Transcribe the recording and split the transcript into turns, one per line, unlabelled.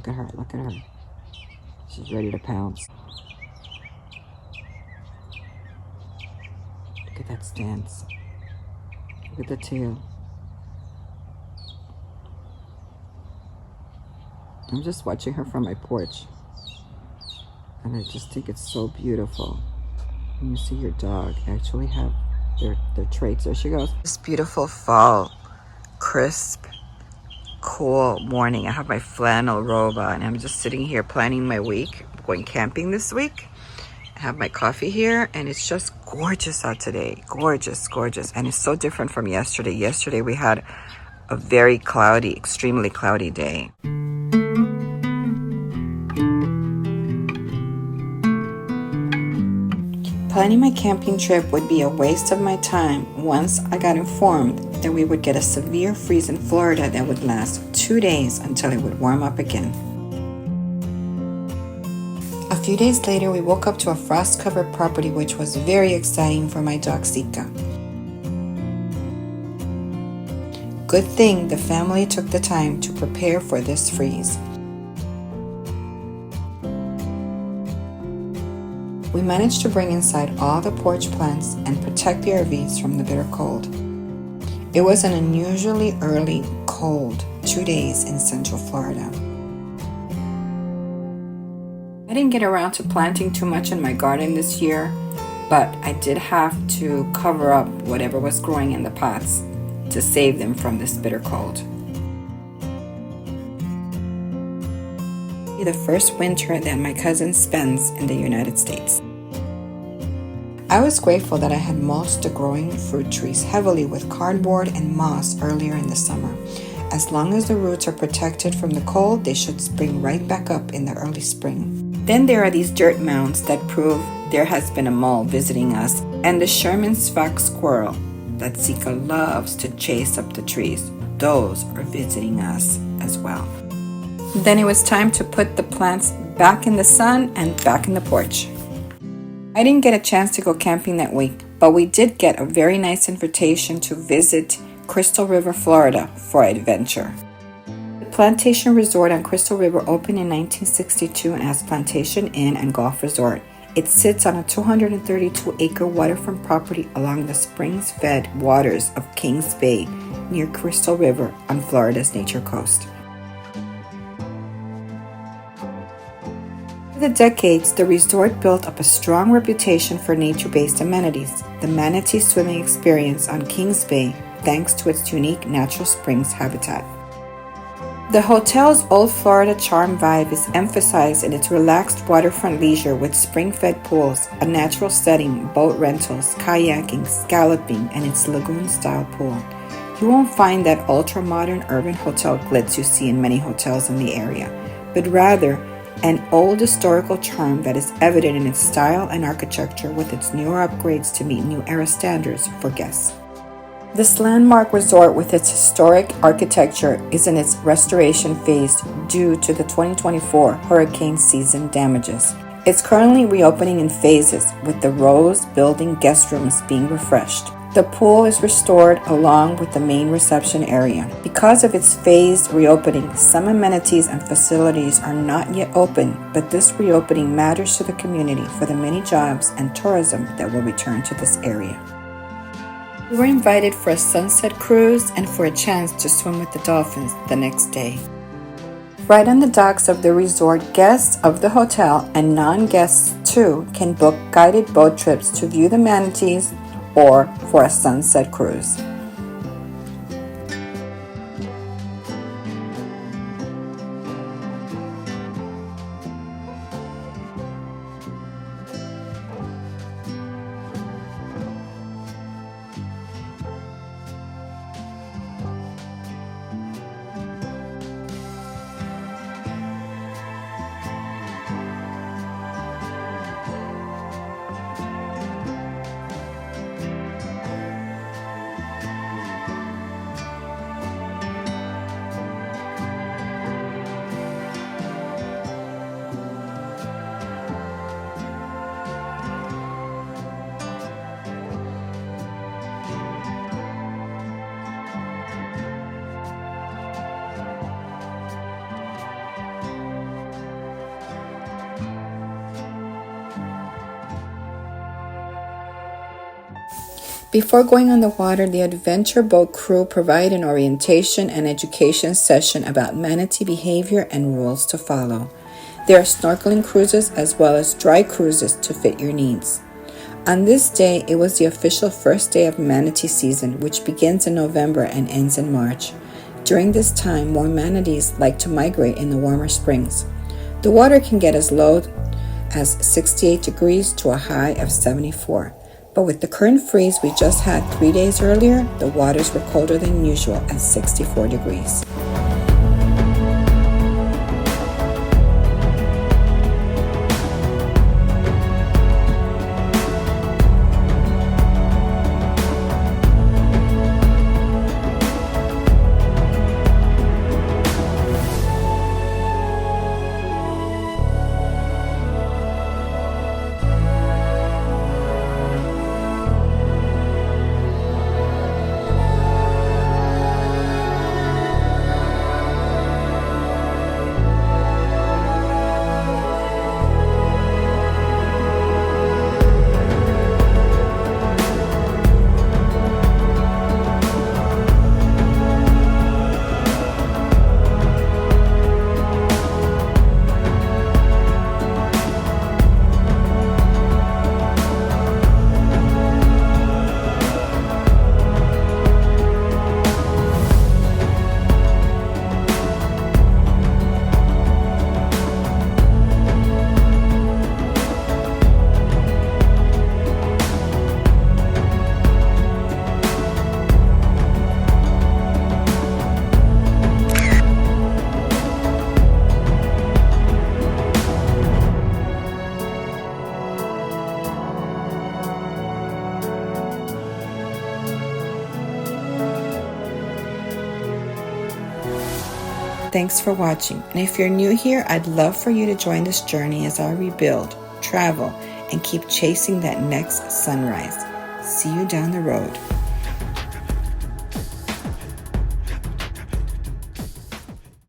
Look at her, look at her. She's ready to pounce. Look at that stance. Look at the tail. I'm just watching her from my porch. And I just think it's so beautiful. And you see your dog actually have their traits. There she goes. This beautiful fall, crisp, cool morning. I have my flannel robe on. And I'm just sitting here planning my week. I'm going camping this week. I have my coffee here. And it's just gorgeous out today. Gorgeous, gorgeous. And it's so different from yesterday. Yesterday we had a very cloudy, extremely cloudy day. Planning my camping trip would be a waste of my time once I got informed that we would get a severe freeze in Florida that would last 2 days until it would warm up again. A few days later, we woke up to a frost-covered property, which was very exciting for my dog Zika. Good thing the family took the time to prepare for this freeze. We managed to bring inside all the porch plants and protect the RVs from the bitter cold. It was an unusually early, cold 2 days in Central Florida. I didn't get around to planting too much in my garden this year, but I did have to cover up whatever was growing in the pots to save them from this bitter cold. The first winter that my cousin spends in the United States. I was grateful that I had mulched the growing fruit trees heavily with cardboard and moss earlier in the summer. As long as the roots are protected from the cold, they should spring right back up in the early spring. Then there are these dirt mounds that prove there has been a mole visiting us, and the Sherman's fox squirrel that Zika loves to chase up the trees. Those are visiting us as well. Then it was time to put the plants back in the sun and back in the porch. I didn't get a chance to go camping that week, but we did get a very nice invitation to visit Crystal River, Florida for adventure. The Plantation Resort on Crystal River opened in 1962 as Plantation Inn and Golf Resort. It sits on a 232-acre waterfront property along the springs-fed waters of Kings Bay near Crystal River on Florida's Nature Coast. Over the decades, the resort built up a strong reputation for nature-based amenities. The Manatees swimming experience on Kings Bay, thanks to its unique natural springs habitat. The hotel's old Florida charm vibe is emphasized in its relaxed waterfront leisure with spring-fed pools, a natural setting, boat rentals, kayaking, scalloping, and its lagoon-style pool. You won't find that ultra-modern urban hotel glitz you see in many hotels in the area, but rather an old historical charm that is evident in its style and architecture with its newer upgrades to meet new era standards for guests. This landmark resort with its historic architecture is in its restoration phase due to the 2024 hurricane season damages. It's currently reopening in phases, with the Rose Building guest rooms being refreshed. The pool is restored along with the main reception area. Because of its phased reopening, some amenities and facilities are not yet open, but this reopening matters to the community for the many jobs and tourism that will return to this area. We were invited for a sunset cruise and for a chance to swim with the dolphins the next day. Right on the docks of the resort, guests of the hotel and non-guests too can book guided boat trips to view the manatees or for a sunset cruise. Before going on the water, the adventure boat crew provide an orientation and education session about manatee behavior and rules to follow. There are snorkeling cruises as well as dry cruises to fit your needs. On this day, it was the official first day of manatee season, which begins in November and ends in March. During this time, more manatees like to migrate in the warmer springs. The water can get as low as 68 degrees to a high of 74. But with the current freeze we just had 3 days earlier, the waters were colder than usual at 64 degrees. Thanks for watching, and if you're new here, I'd love for you to join this journey as I rebuild, travel, and keep chasing that next sunrise. See you down the road.